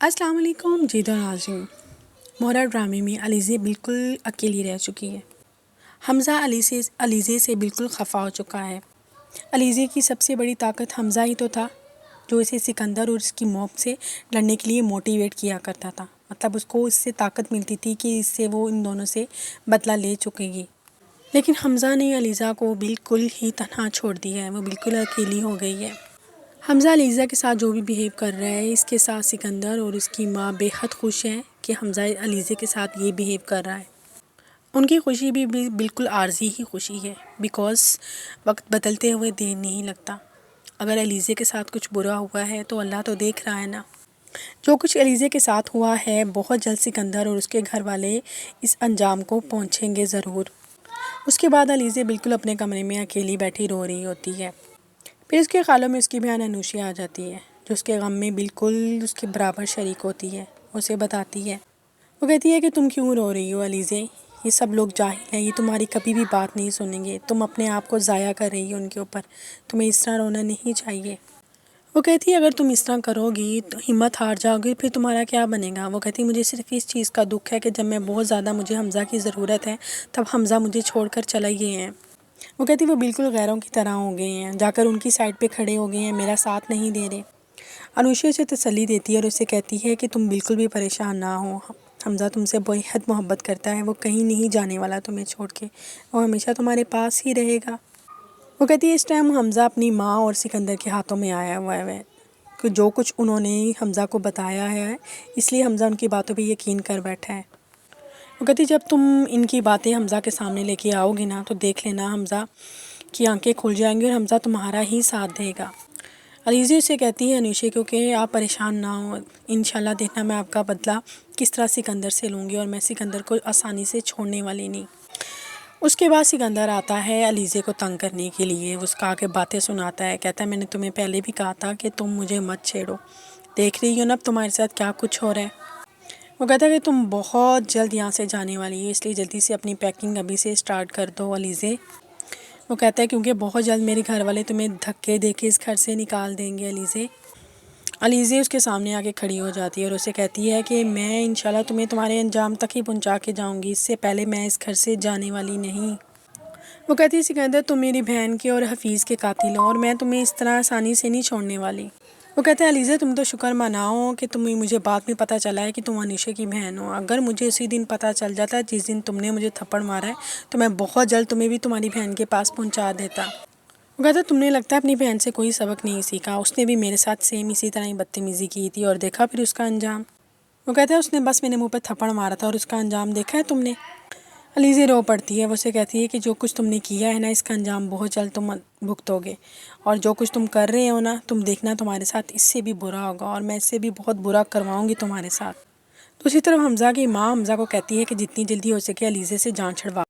अस्सलाम वालेकुम जीदा नाज़रीन। मोहरा ड्रामे में अलीज़े बिल्कुल अकेली रह चुकी है। हमज़ा अलीज़े से बिल्कुल खफा हो चुका है। अलीज़े की सबसे बड़ी ताकत हमज़ा ही तो था, जो इसे सिकंदर और उसकी मौत से लड़ने के लिए मोटिवेट किया करता था। मतलब उसको इससे ताकत मिलती थी कि इससे वो इन दोनों से बदला ले चुकेगी। लेकिन हमज़ा ने अलीज़ा को बिल्कुल ही तन्हा छोड़ दिया है, वो बिल्कुल अकेली हो गई है। हमज़ा अलीज़ा के साथ जो भी बिहेव कर रहा है, इसके साथ सिकंदर और उसकी माँ बेहद खुश हैं कि हमज़ा अलीज़े के साथ ये बिहेव कर रहा है। उनकी खुशी भी बिल्कुल आर्जी ही खुशी है, बिकॉज़ वक्त बदलते हुए देर नहीं लगता। अगर अलीज़े के साथ कुछ बुरा हुआ है तो अल्लाह तो देख रहा है ना। जो कुछ अलीज़े के साथ हुआ है, बहुत जल्द सिकंदर और उसके घर वाले इस अंजाम को पहुँचेंगे ज़रूर। उसके बाद अलीज़े बिल्कुल अपने कमरे में अकेली बैठी रो रही होती है। फिर उसके ख्यालों में उसकी बहन अनुशी आ जाती है, जो उसके गम में बिल्कुल उसके बराबर शरीक होती है। उसे बताती है, वो कहती है कि तुम क्यों रो रही हो अलीज़े, ये सब लोग जाहिल हैं, ये तुम्हारी कभी भी बात नहीं सुनेंगे, तुम अपने आप को ज़ाया कर रही हो उनके ऊपर, तुम्हें इस तरह रोना नहीं चाहिए। वो कहती है अगर तुम इस तरह करोगी तो हिम्मत हार जाओगी, फिर तुम्हारा क्या बनेगा। वो कहती है मुझे सिर्फ इस चीज़ का दुख है कि जब मैं बहुत ज़्यादा मुझे हमज़ा की ज़रूरत है, तब हमज़ा मुझे छोड़कर चले गए हैं। वो कहती वो बिल्कुल गैरों की तरह हो गए हैं, जाकर उनकी साइड पे खड़े हो गए हैं, मेरा साथ नहीं दे रहे। अनुषा उसे तसल्ली देती है और उसे कहती है कि तुम बिल्कुल भी परेशान ना हो, हमज़ा तुमसे बेहद मोहब्बत करता है, वो कहीं नहीं जाने वाला तुम्हें छोड़ के, वो हमेशा तुम्हारे पास ही रहेगा। वो कहती है इस टाइम हमज़ा अपनी माँ और सिकंदर के हाथों में आया हुआ है, कि जो कुछ उन्होंने हमज़ा को बताया है, इसलिए हमज़ा उनकी बातों पर यकीन कर बैठा है। वो कहती जब तुम इनकी बातें हमज़ा के सामने लेके आओगी ना, तो देख लेना हमज़ा की आंखें खुल जाएंगी और हमज़ा तुम्हारा ही साथ देगा। अलीज़े उसे कहती है अनुषा को कि आप परेशान ना हो, इंशाल्लाह देखना मैं आपका बदला किस तरह सिकंदर से लूँगी, और मैं सिकंदर को आसानी से छोड़ने वाली नहीं। उसके बाद सिकंदर आता है अलीज़े को तंग करने के लिए, उसका आके बातें सुनाता है, कहता है मैंने तुम्हें पहले भी कहा था कि तुम मुझे मत छेड़ो, देख रही हो ना अब तुम्हारे साथ क्या कुछ हो रहा है। वो कहता है कि तुम बहुत जल्द यहाँ से जाने वाली है, इसलिए जल्दी से अपनी पैकिंग अभी से स्टार्ट कर दो अलीज़े। वो कहता है क्योंकि बहुत जल्द मेरे घर वाले तुम्हें धक्के दे के इस घर से निकाल देंगे अलीज़े। अलीज़े उसके सामने आके खड़ी हो जाती है और उसे कहती है कि मैं इंशाल्लाह तुम्हें तुम्हारे अंजाम तक ही पहुँचा के जाऊँगी, इससे पहले मैं इस घर से जाने वाली नहीं। वो कहती है सिकंदर तुम मेरी बहन के और हफीज़ के कातिल हो, और मैं तुम्हें इस तरह आसानी से नहीं छोड़ने वाली। वो कहते हैं अलीज़ा तुम तो शुक्र मनाओ कि तुम्हें मुझे बाद में पता चला है कि तुम अनुषा की बहन हो, अगर मुझे उसी दिन पता चल जाता जिस दिन तुमने मुझे थप्पड़ मारा है, तो मैं बहुत जल्द तुम्हें भी तुम्हारी बहन के पास पहुंचा देता। वो कहता तुमने लगता है अपनी बहन से कोई सबक नहीं सीखा, उसने भी मेरे साथ सेम इसी तरह ही बदतमीज़ी की थी और देखा फिर उसका अंजाम। वो कहता है उसने बस मेरे मुँह पर थप्पड़ मारा था और उसका अंजाम देखा है तुमने। अलीज़े रो पड़ती है, वो उसे कहती है कि जो कुछ तुमने किया है ना, इसका अंजाम बहुत जल्द तुम भुगतोगे, और जो कुछ तुम कर रहे हो ना, तुम देखना तुम्हारे साथ इससे भी बुरा होगा, और मैं इससे भी बहुत बुरा करवाऊंगी तुम्हारे साथ। दूसरी तरफ हमज़ा की माँ हमज़ा को कहती है कि जितनी जल्दी हो सके अलीज़े से जान छुड़वा